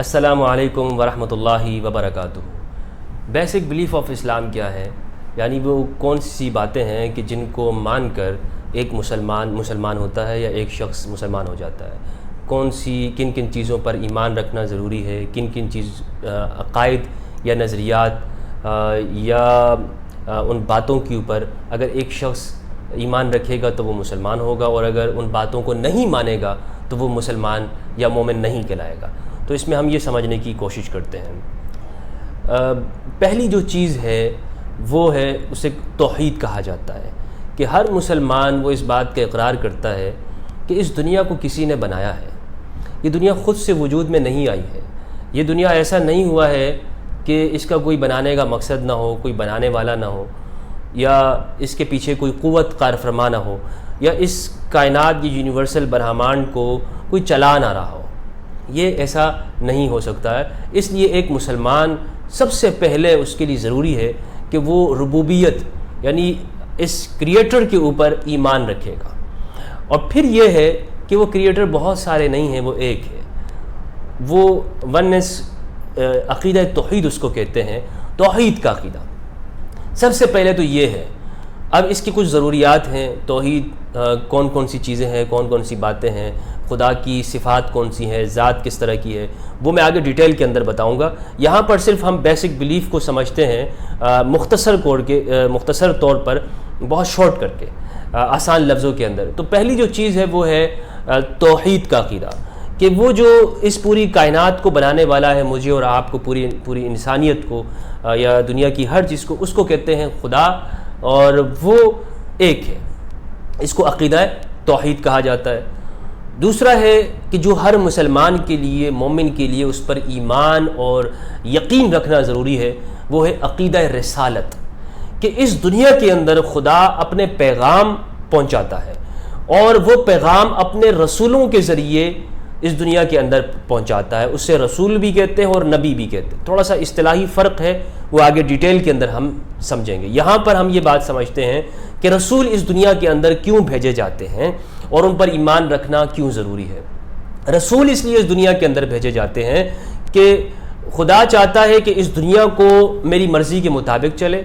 السلام علیکم ورحمۃ اللہ وبرکاتہ۔ بیسک بلیف آف اسلام کیا ہے؟ یعنی وہ کون سی باتیں ہیں کہ جن کو مان کر ایک مسلمان ہوتا ہے یا ایک شخص مسلمان ہو جاتا ہے؟ کن کن چیزوں پر ایمان رکھنا ضروری ہے؟ کن عقائد یا نظریات یا ان باتوں کے اوپر اگر ایک شخص ایمان رکھے گا تو وہ مسلمان ہوگا، اور اگر ان باتوں کو نہیں مانے گا تو وہ مسلمان یا مومن نہیں کہلائے گا۔ تو اس میں ہم یہ سمجھنے کی کوشش کرتے ہیں۔ پہلی جو چیز ہے وہ ہے، اسے توحید کہا جاتا ہے، کہ ہر مسلمان وہ اس بات کا اقرار کرتا ہے کہ اس دنیا کو کسی نے بنایا ہے۔ یہ دنیا خود سے وجود میں نہیں آئی ہے۔ یہ دنیا ایسا نہیں ہوا ہے کہ اس کا کوئی بنانے کا مقصد نہ ہو، کوئی بنانے والا نہ ہو، یا اس کے پیچھے کوئی قوت کار فرما نہ ہو، یا اس کائنات کی یونیورسل برہمانڈ کو کوئی چلا نہ رہا ہو۔ یہ ایسا نہیں ہو سکتا ہے۔ اس لیے ایک مسلمان سب سے پہلے اس کے لیے ضروری ہے کہ وہ ربوبیت یعنی اس کریٹر کے اوپر ایمان رکھے گا، اور پھر یہ ہے کہ وہ کریٹر بہت سارے نہیں ہیں، وہ ایک ہے۔ وہ ونس عقیدہ توحید اس کو کہتے ہیں، توحید کا عقیدہ سب سے پہلے تو یہ ہے۔ اب اس کی کچھ ضروریات ہیں۔ توحید کون کون سی چیزیں ہیں، کون کون سی باتیں ہیں، خدا کی صفات کون سی ہیں، ذات کس طرح کی ہے، وہ میں آگے ڈیٹیل کے اندر بتاؤں گا۔ یہاں پر صرف ہم بیسک بلیف کو سمجھتے ہیں مختصر طور پر، بہت شارٹ کر کے، آسان لفظوں کے اندر۔ تو پہلی جو چیز ہے وہ ہے توحید کا عقیدہ، کہ وہ جو اس پوری کائنات کو بنانے والا ہے، مجھے اور آپ کو، پوری انسانیت کو یا دنیا کی ہر چیز کو، اس کو کہتے ہیں خدا، اور وہ ایک ہے۔ اس کو عقیدہ توحید کہا جاتا ہے۔ دوسرا ہے کہ جو ہر مسلمان کے لیے، مومن کے لیے اس پر ایمان اور یقین رکھنا ضروری ہے، وہ ہے عقیدہ رسالت، کہ اس دنیا کے اندر خدا اپنے پیغام پہنچاتا ہے، اور وہ پیغام اپنے رسولوں کے ذریعے اس دنیا کے اندر پہنچاتا ہے۔ اسے رسول بھی کہتے ہیں اور نبی بھی کہتے ہیں۔ تھوڑا سا اصطلاحی فرق ہے، وہ آگے ڈیٹیل کے اندر ہم سمجھیں گے۔ یہاں پر ہم یہ بات سمجھتے ہیں کہ رسول اس دنیا کے اندر کیوں بھیجے جاتے ہیں اور ان پر ایمان رکھنا کیوں ضروری ہے۔ رسول اس لیے اس دنیا کے اندر بھیجے جاتے ہیں کہ خدا چاہتا ہے کہ اس دنیا کو میری مرضی کے مطابق چلے،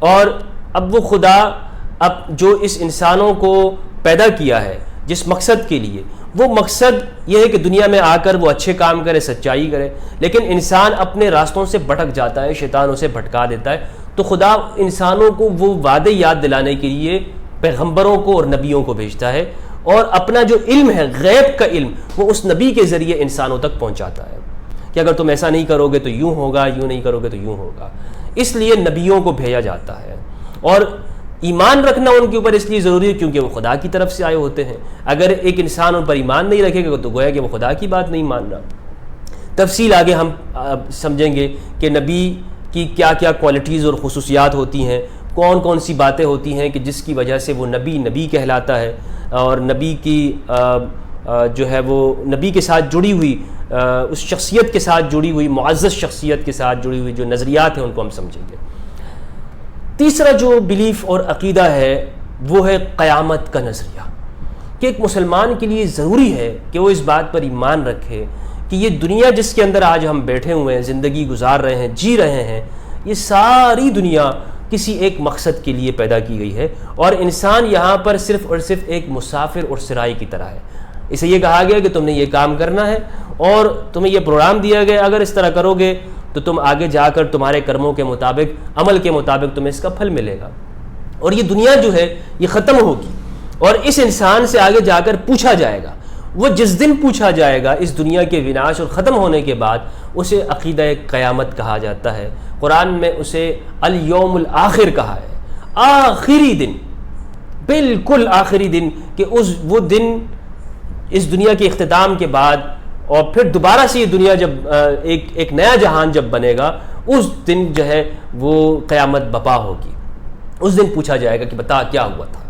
اور اب وہ خدا جو اس انسانوں کو پیدا کیا ہے جس مقصد کے لیے، وہ مقصد یہ ہے کہ دنیا میں آ کر وہ اچھے کام کرے، سچائی کرے، لیکن انسان اپنے راستوں سے بھٹک جاتا ہے، شیطان اسے بھٹکا دیتا ہے۔ تو خدا انسانوں کو وہ وعدے یاد دلانے کے لیے پیغمبروں کو اور نبیوں کو بھیجتا ہے، اور اپنا جو علم ہے، غیب کا علم، وہ اس نبی کے ذریعے انسانوں تک پہنچاتا ہے، کہ اگر تم ایسا نہیں کرو گے تو یوں ہوگا، یوں نہیں کرو گے تو یوں ہوگا۔ اس لیے نبیوں کو بھیجا جاتا ہے، اور ایمان رکھنا ان کے اوپر اس لیے ضروری ہے کیونکہ وہ خدا کی طرف سے آئے ہوتے ہیں۔ اگر ایک انسان ان پر ایمان نہیں رکھے گا تو گویا کہ وہ خدا کی بات نہیں مان رہا۔ تفصیل آگے ہم سمجھیں گے کہ نبی کی کیا کیا کوالٹیز اور خصوصیات ہوتی ہیں، کون کون سی باتیں ہوتی ہیں کہ جس کی وجہ سے وہ نبی کہلاتا ہے، اور نبی کی جو ہے وہ نبی کے ساتھ جڑی ہوئی، اس شخصیت کے ساتھ جڑی ہوئی، معزز شخصیت کے ساتھ جڑی ہوئی جو نظریات ہیں ان کو ہم سمجھیں گے۔ تیسرا جو بلیف اور عقیدہ ہے وہ ہے قیامت کا نظریہ، کہ ایک مسلمان کے لیے ضروری ہے کہ وہ اس بات پر ایمان رکھے کہ یہ دنیا جس کے اندر آج ہم بیٹھے ہوئے ہیں، زندگی گزار رہے ہیں، جی رہے ہیں، یہ ساری دنیا کسی ایک مقصد کے لیے پیدا کی گئی ہے، اور انسان یہاں پر صرف اور صرف ایک مسافر اور سرائی کی طرح ہے۔ اسے یہ کہا گیا کہ تم نے یہ کام کرنا ہے، اور تمہیں یہ پروگرام دیا گیا، اگر اس طرح کرو گے تو تم آگے جا کر تمہارے کرموں کے مطابق، عمل کے مطابق تمہیں اس کا پھل ملے گا، اور یہ دنیا جو ہے یہ ختم ہوگی، اور اس انسان سے آگے جا کر پوچھا جائے گا۔ وہ جس دن پوچھا جائے گا اس دنیا کے وناش اور ختم ہونے کے بعد، اسے عقیدہ قیامت کہا جاتا ہے۔ قرآن میں اسے الیوم الآخر کہا ہے، آخری دن، بالکل آخری دن، کہ وہ دن اس دنیا کے اختتام کے بعد، اور پھر دوبارہ سے یہ دنیا جب ایک نیا جہان جب بنے گا، اس دن جو ہے وہ قیامت بپا ہوگی۔ اس دن پوچھا جائے گا کہ بتا کیا ہوا تھا۔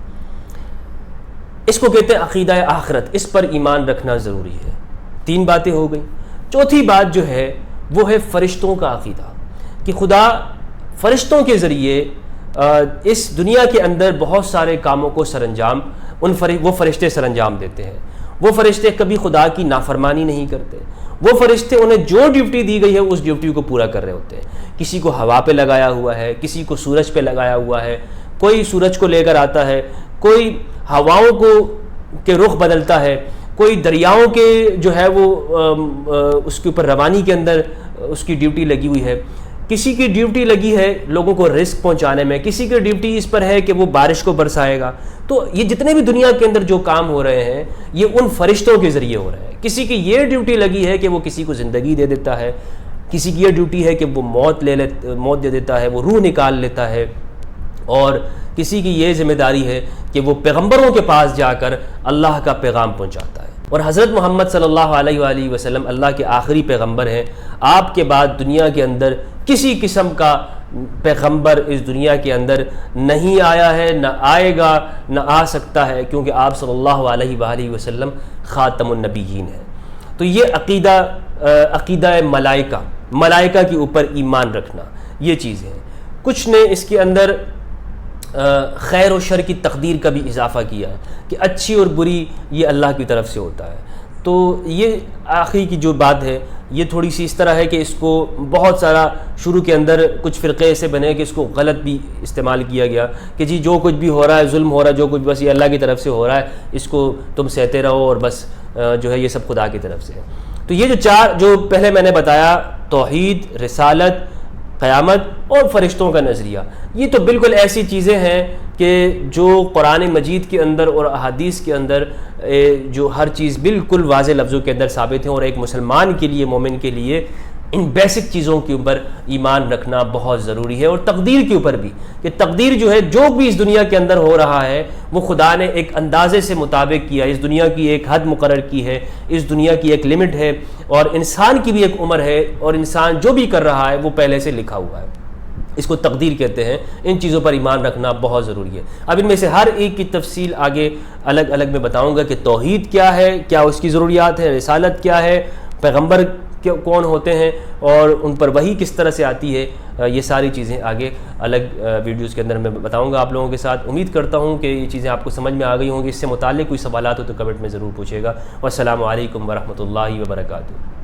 اس کو کہتے ہیں عقیدہ آخرت، اس پر ایمان رکھنا ضروری ہے۔ 3 باتیں ہو گئیں۔ چوتھی بات جو ہے وہ ہے فرشتوں کا عقیدہ، کہ خدا فرشتوں کے ذریعے اس دنیا کے اندر بہت سارے کاموں کو وہ فرشتے سر انجام دیتے ہیں۔ وہ فرشتے کبھی خدا کی نافرمانی نہیں کرتے، وہ فرشتے انہیں جو ڈیوٹی دی گئی ہے اس ڈیوٹی کو پورا کر رہے ہوتے ہیں. کسی کو ہوا پہ لگایا ہوا ہے, کسی کو سورج پہ لگایا ہوا ہے, کوئی سورج کو لے کر آتا ہے, کوئی ہواؤں کو کے رخ بدلتا ہے, کوئی دریاؤں کے جو ہے وہ اس کے اوپر روانی کے اندر اس کی ڈیوٹی لگی ہوئی ہے. کسی کی ڈیوٹی لگی ہے لوگوں کو رزق پہنچانے میں, کسی کی ڈیوٹی اس پر ہے کہ وہ بارش کو برسائے گا. تو یہ جتنے بھی دنیا کے اندر جو کام ہو رہے ہیں یہ ان فرشتوں کے ذریعے ہو رہے ہیں. کسی کی یہ ڈیوٹی لگی ہے کہ وہ کسی کو زندگی دے دیتا ہے, کسی کی یہ ڈیوٹی ہے کہ وہ موت دے دیتا ہے, وہ روح نکال لیتا ہے, اور کسی کی یہ ذمہ داری ہے کہ وہ پیغمبروں کے پاس جا کر اللہ کا پیغام پہنچاتا ہے. اور حضرت محمد صلی اللہ علیہ وآلہ وسلم اللہ کے آخری پیغمبر ہیں. آپ کے بعد دنیا کے اندر کسی قسم کا پیغمبر اس دنیا کے اندر نہیں آیا ہے, نہ آئے گا, نہ آ سکتا ہے, کیونکہ آپ صلی اللہ علیہ وآلہ وسلم خاتم النبیین ہیں. تو یہ عقیدہ ملائکہ کے اوپر ایمان رکھنا, یہ چیز ہے. کچھ نے اس کے اندر خیر و شر کی تقدیر کا بھی اضافہ کیا ہے کہ اچھی اور بری یہ اللہ کی طرف سے ہوتا ہے. تو یہ آخری کی جو بات ہے یہ تھوڑی سی اس طرح ہے کہ اس کو بہت سارا شروع کے اندر کچھ فرقے ایسے بنے کہ اس کو غلط بھی استعمال کیا گیا کہ جی جو کچھ بھی ہو رہا ہے, ظلم ہو رہا ہے, جو کچھ بس یہ اللہ کی طرف سے ہو رہا ہے, اس کو تم سہتے رہو اور بس جو ہے یہ سب خدا کی طرف سے ہے. تو یہ جو پہلے میں نے بتایا, توحید, رسالت, قیامت اور فرشتوں کا نظریہ, یہ تو بالکل ایسی چیزیں ہیں کہ جو قرآن مجید کے اندر اور احادیث کے اندر جو ہر چیز بالکل واضح لفظوں کے اندر ثابت ہیں. اور ایک مسلمان کے لیے, مومن کے لیے ان بیسک چیزوں کے اوپر ایمان رکھنا بہت ضروری ہے. اور تقدیر کے اوپر بھی, کہ تقدیر جو ہے جو بھی اس دنیا کے اندر ہو رہا ہے وہ خدا نے ایک اندازے سے مطابق کیا. اس دنیا کی ایک حد مقرر کی ہے, اس دنیا کی ایک لمٹ ہے, اور انسان کی بھی ایک عمر ہے, اور انسان جو بھی کر رہا ہے وہ پہلے سے لکھا ہوا ہے. اس کو تقدیر کہتے ہیں. ان چیزوں پر ایمان رکھنا بہت ضروری ہے. اب ان میں سے ہر ایک کی تفصیل آگے الگ الگ میں بتاؤں گا کہ توحید کیا ہے, کیا اس کی ضروریات ہیں, رسالت کیا ہے, پیغمبر کون ہوتے ہیں, اور ان پر وحی کس طرح سے آتی ہے. یہ ساری چیزیں آگے الگ ویڈیوز کے اندر میں بتاؤں گا آپ لوگوں کے ساتھ. امید کرتا ہوں کہ یہ چیزیں آپ کو سمجھ میں آ گئی ہوں گی. اس سے متعلق کوئی سوالات ہو تو کمنٹ میں ضرور پوچھیے گا. والسلام علیکم ورحمۃ اللہ وبرکاتہ.